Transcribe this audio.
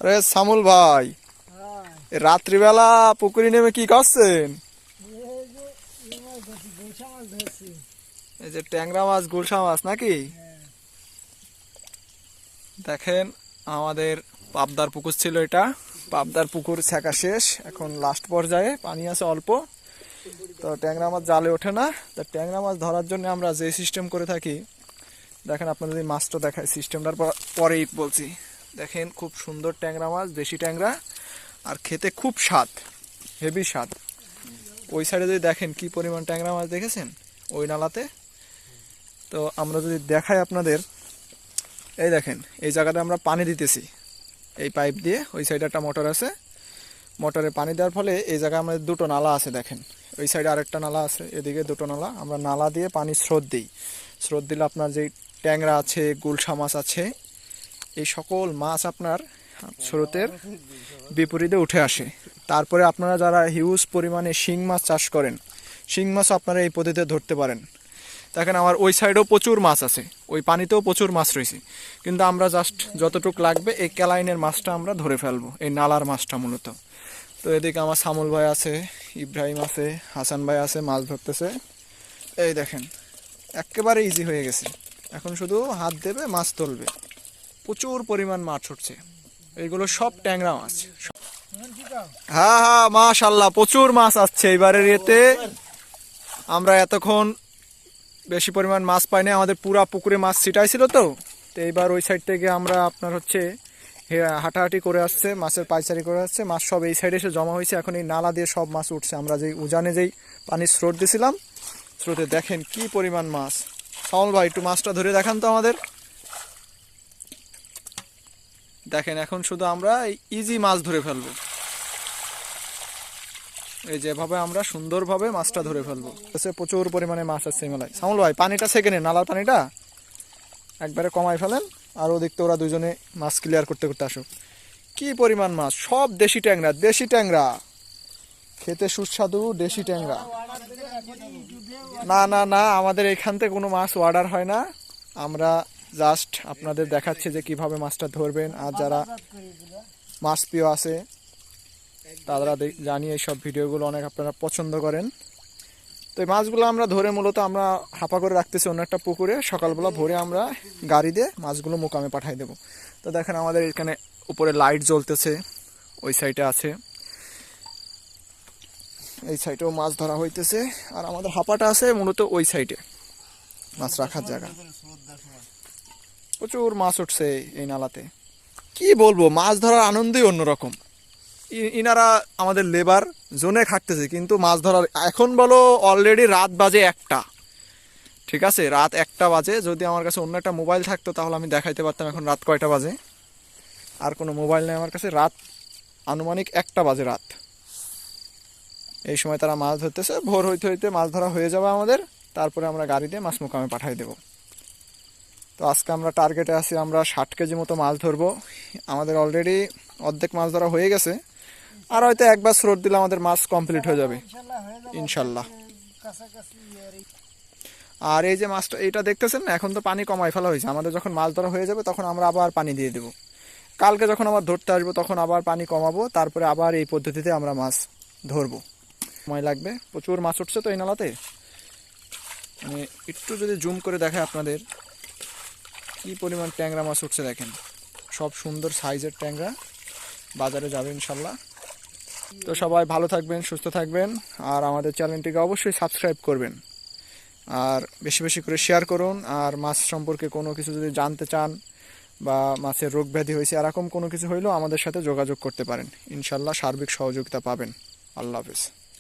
আরে সামুল ভাই, রাত্রিবেলা পুকুরে নেমে কি করছেন? এই যে ট্যাংরা মাছ, গুলশা মাছ নাকি? দেখেন, আমাদের পাবদার পুকুর ছিল এটা। পাবদার পুকুর ছেঁকা শেষ, এখন লাস্ট পর্যায়ে পানি আছে অল্প। তো ট্যাংরা মাছ জালে ওঠে না। তো ট্যাংরা মাছ ধরার জন্য আমরা যে সিস্টেম করে থাকি, দেখেন আপনাদের যদি মাছটা দেখায়, সিস্টেমটার পরেই বলছি। দেখেন, খুব সুন্দর ট্যাংরা মাছ, দেশি ট্যাংরা, আর খেতে খুব স্বাদ, হেভি স্বাদ। ওই সাইডে যদি দেখেন কি পরিমাণ ট্যাংরা মাছ দেখেছেন ওই নালাতে। তো আমরা যদি দেখাই আপনাদের, এই দেখেন এই জায়গাটা আমরা পানি দিতেছি এই পাইপ দিয়ে। ওই সাইডে একটা মোটর আছে, মোটরে পানি দেওয়ার ফলে এই জায়গায় আমাদের দুটো নালা আছে। দেখেন ওই সাইডে আরেকটা নালা আছে, এদিকে দুটো নালা। আমরা নালা দিয়ে পানি স্রোত দিই। স্রোত দিলে আপনার যে ট্যাংরা আছে, গুলশা মাছ আছে, এই সকল মাছ আপনার স্রোতের বিপরীতে উঠে আসে। তারপরে আপনারা যারা হিউজ পরিমাণে শিং মাছ চাষ করেন, শিং মাছ আপনারা এই পদ্ধতিতে ধরতে পারেন। দেখেন আমার ওই সাইডেও প্রচুর মাছ আছে, ওই পানিতেও প্রচুর মাছ রয়েছে, কিন্তু আমরা জাস্ট যতটুকু লাগবে এই ক্যালাইনের মাছটা আমরা ধরে ফেলবো, এই নালার মাছটা মূলত। তো এদিকে আমার সামুল ভাই আছে, ইব্রাহিম আছে, হাসান ভাই আছে, মাছ ধরতেছে। এই দেখেন একেবারে ইজি হয়ে গেছে, এখন শুধু হাত দেবে মাছ তুলবে। প্রচুর পরিমাণ মাছ উঠছে, এইগুলো সব ট্যাংরা মাছ। হ্যাঁ হ্যাঁ, মাশাআল্লাহ প্রচুর মাছ আসছে এবারের ইয়েতে। আমরা এতক্ষণ বেশি পরিমাণ মাছ পাইনি, আমাদের পুরা পুকুরে মাছ ছিটাইছিল। তো এইবার ওই সাইড থেকে আমরা আপনার হচ্ছে হাঁটাহাঁটি করে আসছে, মাছের পাইচারি করে আসছে, মাছ সব এই সাইডে এসে জমা হয়েছে। এখন এই নালা দিয়ে সব মাছ উঠছে। আমরা যেই উজানে যেই পানির স্রোত দিয়েছিলাম, স্রোতে দেখেন কি পরিমাণ মাছ। সামল ভাই একটু মাছটা ধরে দেখান তো আমাদের। দেখেন এখন শুধু আমরা ইজি মাছ ধরে ফেলবো, এই যেভাবে আমরা সুন্দরভাবে মাছটা ধরে ফেলবো। প্রচুর পরিমাণে মাছ আছে এই মেলায়। সামল ভাই পানিটা সেকে নেন, নালার পানিটা একবারে কমাই ফেলেন, আর ওদিক তো ওরা দুজনে মাছ ক্লিয়ার করতে করতে আসুক। কি পরিমাণ মাছ, সব দেশি ট্যাংরা, দেশি ট্যাংরা, খেতে সুস্বাদু দেশি ট্যাংরা। না না না, আমাদের এখান থেকে কোনো মাছ অর্ডার হয় না, আমরা জাস্ট আপনাদের দেখাচ্ছি যে কিভাবে মাছটা ধরবেন। আর যারা মাছ প্রিয় আছে তারা জানি এইসব ভিডিওগুলো অনেক আপনারা পছন্দ করেন। তো এই মাছগুলো আমরা ধরে মূলত আমরা হাঁপা করে রাখতেছি অন্য একটা পুকুরে। সকালবেলা ভোরে আমরা গাড়ি দিয়ে মাছগুলো মোকামে পাঠাই দেবো। তো দেখেন আমাদের এখানে উপরে লাইট জ্বলতেছে, ওই সাইডে আছে, এই সাইডেও মাছ ধরা হইতেছে। আর আমাদের হাঁপাটা আছে মূলত ওই সাইডে, মাছ রাখার জায়গা। প্রচুর মাছ উঠছে এই নালাতে, কি বলবো, মাছ ধরার আনন্দই অন্যরকম। ইনারা আমাদের লেবার জোনে খাটতেছে, কিন্তু মাছ ধরার এখন বলো অলরেডি রাত বাজে 1টা, ঠিক আছে, রাত 1টা বাজে। যদি আমার কাছে অন্য একটা মোবাইল থাকতো তাহলে আমি দেখাইতে পারতাম এখন রাত কয়টা বাজে। আর কোনো মোবাইল নেই আমার কাছে, রাত আনুমানিক 1টা বাজে রাত। এই সময় তারা মাছ ধরতেছে, ভোর হইতে হইতে মাছ ধরা হয়ে যাবে আমাদের, তারপরে আমরা গাড়ি দিয়ে মাছ মোকামে পাঠাই দেবো। তো আজকে আমরা টার্গেটে আছি, আমরা 60 কেজি মতো মাছ ধরবো। আমাদের অলরেডি অর্ধেক মাছ ধরা হয়ে গেছে, আর হয়তো একবার স্রোত দিলে আমাদের মাছ কমপ্লিট হয়ে যাবে ইনশাল্লাহ। আর এই যে মাছটা এইটা দেখতেছেন না, এখন তো পানি কমাই ফেলা হয়েছে। আমাদের যখন মাছ ধরা হয়ে যাবে তখন আমরা আবার পানি দিয়ে দেবো। কালকে যখন আবার ধরতে আসবো তখন আবার পানি কমাবো, তারপরে আবার এই পদ্ধতিতে আমরা মাছ ধরবো। সময় লাগবে, প্রচুর মাছ উঠছে তো এই নালাতে। মানে একটু যদি জুম করে দেখায় আপনাদের কি পরিমাণ ট্যাংরা মাছ উঠছে দেখেন, সব সুন্দর সাইজের ট্যাংরা। বাজারে যাবে ইনশাল্লাহ। তো সবাই ভালো থাকবেন, সুস্থ থাকবেন, আর আমাদের চ্যানেলটিকে অবশ্যই সাবস্ক্রাইব করবেন, আর বেশি বেশি করে শেয়ার করুন। আর মাছ সম্পর্কে কোনো কিছু যদি জানতে চান বা মাছের রোগ ব্যাধি হয়েছে এরকম কোনো কিছু হইলেও আমাদের সাথে যোগাযোগ করতে পারেন, ইনশাল্লাহ সার্বিক সহযোগিতা পাবেন। আল্লাহ হাফেজ।